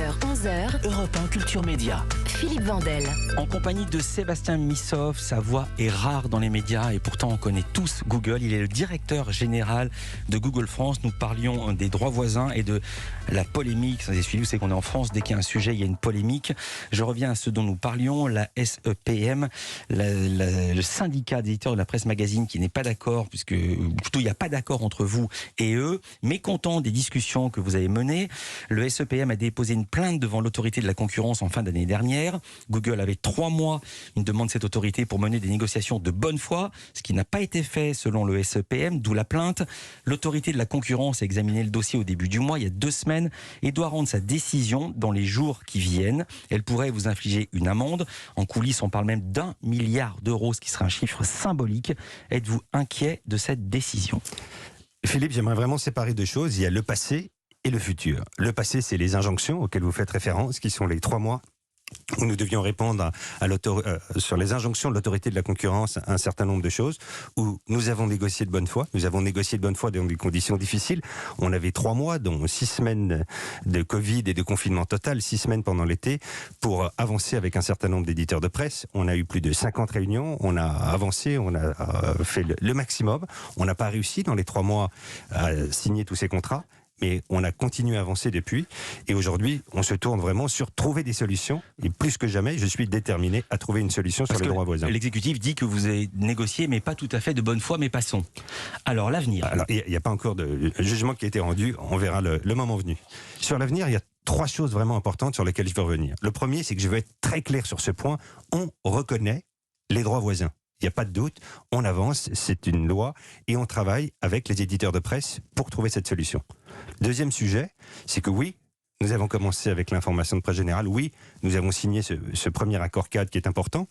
11h, Europe 1 Culture Média. Philippe Vandel. En compagnie de Sébastien Missoff, sa voix est rare dans les médias et pourtant on connaît tous Google. Il est le directeur général de Google France. Nous parlions des droits voisins et de la polémique. Ça, c'est suivi, c'est qu'on est en France, dès qu'il y a un sujet, il y a une polémique. Je reviens à ce dont nous parlions, la SEPM, le syndicat des éditeurs de la presse magazine qui n'est pas d'accord, puisque plutôt il n'y a pas d'accord entre vous et eux, mécontent des discussions que vous avez menées. Le SEPM a déposé une plainte devant l'autorité de la concurrence en fin d'année dernière. Google avait 3 mois, une demande de cette autorité pour mener des négociations de bonne foi, ce qui n'a pas été fait selon le SEPM, d'où la plainte. L'autorité de la concurrence a examiné le dossier au début du mois, il y a 2 semaines, et doit rendre sa décision dans les jours qui viennent. Elle pourrait vous infliger une amende. En coulisses, on parle même d'1 milliard d'euros, ce qui serait un chiffre symbolique. Êtes-vous inquiet de cette décision ? Philippe, j'aimerais vraiment séparer 2 choses. Il y a le passé et le futur. Le passé, c'est les injonctions auxquelles vous faites référence, qui sont les 3 mois où nous devions répondre sur les injonctions de l'autorité de la concurrence à un certain nombre de choses, où nous avons négocié de bonne foi. Nous avons négocié de bonne foi dans des conditions difficiles. On avait 3 mois, dont 6 semaines de Covid et de confinement total, 6 semaines pendant l'été, pour avancer avec un certain nombre d'éditeurs de presse. On a eu plus de 50 réunions, on a avancé, on a fait le maximum. On n'a pas réussi dans les 3 mois à signer tous ces contrats, mais on a continué à avancer depuis. Et aujourd'hui, on se tourne vraiment sur trouver des solutions. Et plus que jamais, je suis déterminé à trouver une solution sur les droits voisins. L'exécutif dit que vous avez négocié, mais pas tout à fait de bonne foi, mais passons. Alors, l'avenir. Alors, il n'y a pas encore de jugement qui a été rendu. On verra le moment venu. Sur l'avenir, il y a 3 choses vraiment importantes sur lesquelles je veux revenir. Le premier, c'est que je veux être très clair sur ce point. On reconnaît les droits voisins. Il n'y a pas de doute, on avance, c'est une loi, et on travaille avec les éditeurs de presse pour trouver cette solution. Deuxième sujet, c'est que oui, nous avons commencé avec l'information de presse générale, oui, nous avons signé ce premier accord cadre qui est important,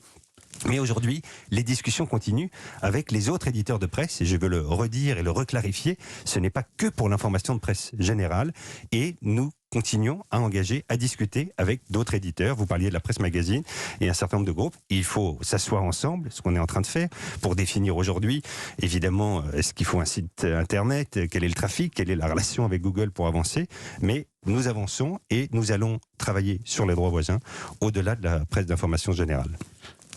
mais aujourd'hui, les discussions continuent avec les autres éditeurs de presse, et je veux le redire et le reclarifier, ce n'est pas que pour l'information de presse générale, et nous continuons à engager, à discuter avec d'autres éditeurs. Vous parliez de la presse magazine et un certain nombre de groupes. Il faut s'asseoir ensemble, ce qu'on est en train de faire, pour définir aujourd'hui, évidemment, est-ce qu'il faut un site internet, quel est le trafic, quelle est la relation avec Google pour avancer. Mais nous avançons et nous allons travailler sur les droits voisins au-delà de la presse d'information générale.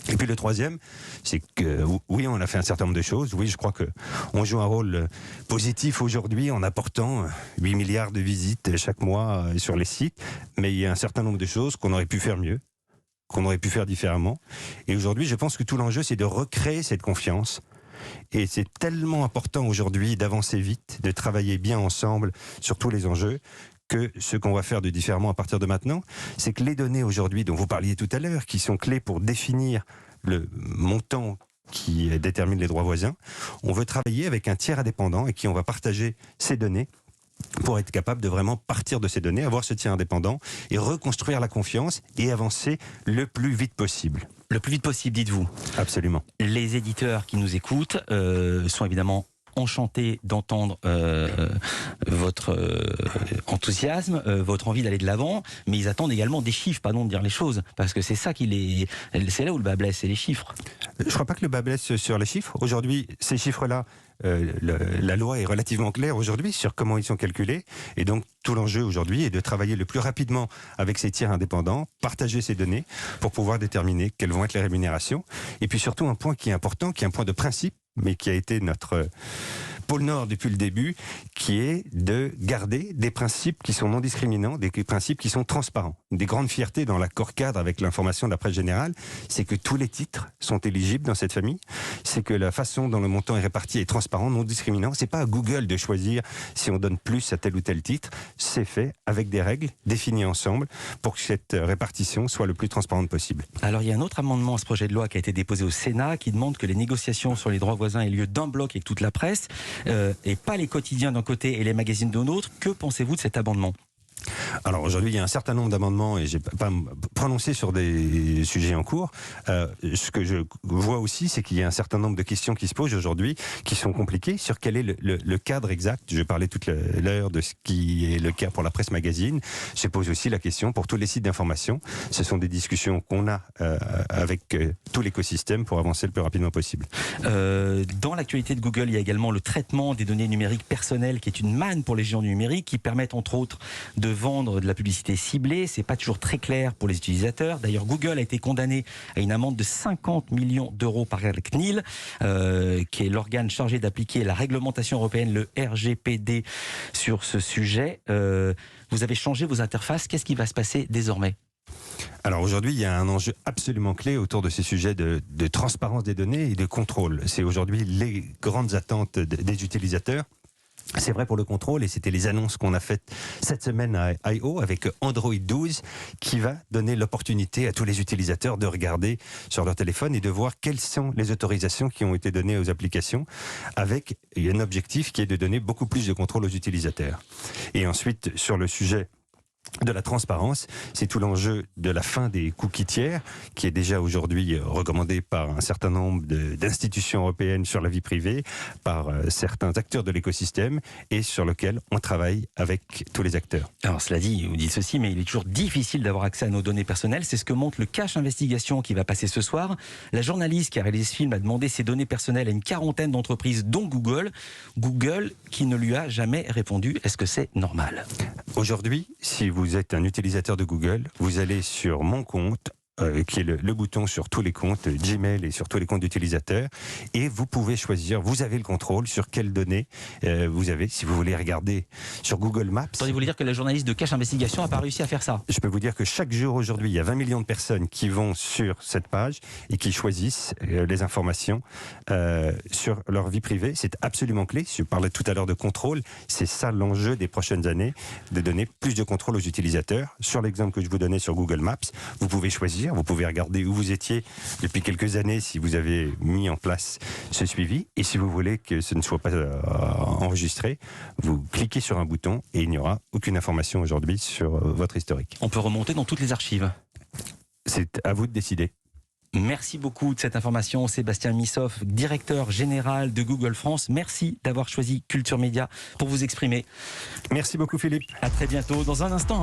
Et puis le troisième, c'est que oui, on a fait un certain nombre de choses. Oui, je crois qu'on joue un rôle positif aujourd'hui en apportant 8 milliards de visites chaque mois sur les sites. Mais il y a un certain nombre de choses qu'on aurait pu faire mieux, qu'on aurait pu faire différemment. Et aujourd'hui, je pense que tout l'enjeu, c'est de recréer cette confiance. Et c'est tellement important aujourd'hui d'avancer vite, de travailler bien ensemble sur tous les enjeux, que ce qu'on va faire de différemment à partir de maintenant, c'est que les données aujourd'hui dont vous parliez tout à l'heure, qui sont clés pour définir le montant qui détermine les droits voisins, on veut travailler avec un tiers indépendant et qui on va partager ces données pour être capable de vraiment partir de ces données, avoir ce tiers indépendant et reconstruire la confiance et avancer le plus vite possible. Le plus vite possible, dites-vous. Absolument. Les éditeurs qui nous écoutent sont évidemment enchanté d'entendre votre enthousiasme, votre envie d'aller de l'avant, mais ils attendent également des chiffres, pardon de dire les choses, parce que c'est ça c'est là où le bas blesse, c'est les chiffres. Je ne crois pas que le bas blesse sur les chiffres. Aujourd'hui, ces chiffres-là, la loi est relativement claire aujourd'hui sur comment ils sont calculés, et donc tout l'enjeu aujourd'hui est de travailler le plus rapidement avec ces tiers indépendants, partager ces données pour pouvoir déterminer quelles vont être les rémunérations, et puis surtout un point qui est important, qui est un point de principe, mais qui a été notre pôle Nord depuis le début, qui est de garder des principes qui sont non discriminants, des principes qui sont transparents. Une des grandes fiertés dans l'accord cadre avec l'information de la presse générale, c'est que tous les titres sont éligibles dans cette famille, c'est que la façon dont le montant est réparti est transparent, non discriminant. C'est pas à Google de choisir si on donne plus à tel ou tel titre, c'est fait avec des règles définies ensemble pour que cette répartition soit le plus transparente possible. Alors il y a un autre amendement à ce projet de loi qui a été déposé au Sénat qui demande que les négociations sur les droits voisins aient lieu d'un bloc avec toute la presse et pas les quotidiens d'un côté et les magazines de l'autre. Que pensez-vous de cet amendement ? Alors aujourd'hui, il y a un certain nombre d'amendements et je ne vais pas me prononcer sur des sujets en cours. Ce que je vois aussi, c'est qu'il y a un certain nombre de questions qui se posent aujourd'hui, qui sont compliquées, sur quel est le cadre exact. Je parlais toute l'heure de ce qui est le cas pour la presse magazine. Je pose aussi la question pour tous les sites d'information. Ce sont des discussions qu'on a avec tout l'écosystème pour avancer le plus rapidement possible. Dans l'actualité de Google, il y a également le traitement des données numériques personnelles, qui est une manne pour les géants du numérique, qui permettent entre autres de vendre de la publicité ciblée. C'est pas toujours très clair pour les utilisateurs. D'ailleurs, Google a été condamné à une amende de 50 millions d'euros par la CNIL, qui est l'organe chargé d'appliquer la réglementation européenne, le RGPD, sur ce sujet. Vous avez changé vos interfaces. Qu'est-ce qui va se passer désormais ? Alors aujourd'hui, il y a un enjeu absolument clé autour de ces sujets de transparence des données et de contrôle. C'est aujourd'hui les grandes attentes des utilisateurs. C'est vrai pour le contrôle, et c'était les annonces qu'on a faites cette semaine à I.O. avec Android 12 qui va donner l'opportunité à tous les utilisateurs de regarder sur leur téléphone et de voir quelles sont les autorisations qui ont été données aux applications, avec un objectif qui est de donner beaucoup plus de contrôle aux utilisateurs. Et ensuite, sur le sujet de la transparence, c'est tout l'enjeu de la fin des cookies tiers, qui est déjà aujourd'hui recommandé par un certain nombre d'institutions européennes sur la vie privée, par certains acteurs de l'écosystème, et sur lequel on travaille avec tous les acteurs. Alors cela dit, vous dites ceci, mais il est toujours difficile d'avoir accès à nos données personnelles. C'est ce que montre le Cache Investigation qui va passer ce soir. La journaliste qui a réalisé ce film a demandé ses données personnelles à une quarantaine d'entreprises, dont Google. Google qui ne lui a jamais répondu. Est-ce que c'est normal ? Aujourd'hui, si vous êtes un utilisateur de Google, vous allez sur Mon compte, qui est le bouton sur tous les comptes Gmail et sur tous les comptes d'utilisateurs, et vous pouvez choisir, vous avez le contrôle sur quelles données vous avez. Si vous voulez regarder sur Google Maps... Attendez, vous voulez dire que la journaliste de Cache Investigation n'a pas réussi à faire ça ? Je peux vous dire que chaque jour aujourd'hui, il y a 20 millions de personnes qui vont sur cette page et qui choisissent les informations sur leur vie privée. C'est absolument clé. Je parlais tout à l'heure de contrôle. C'est ça l'enjeu des prochaines années, de donner plus de contrôle aux utilisateurs. Sur l'exemple que je vous donnais sur Google Maps, vous pouvez choisir. Vous pouvez regarder où vous étiez depuis quelques années si vous avez mis en place ce suivi. Et si vous voulez que ce ne soit pas enregistré, vous cliquez sur un bouton et il n'y aura aucune information aujourd'hui sur votre historique. On peut remonter dans toutes les archives. C'est à vous de décider. Merci beaucoup de cette information, Sébastien Missoff, directeur général de Google France. Merci d'avoir choisi Culture Média pour vous exprimer. Merci beaucoup, Philippe. À très bientôt. Dans un instant.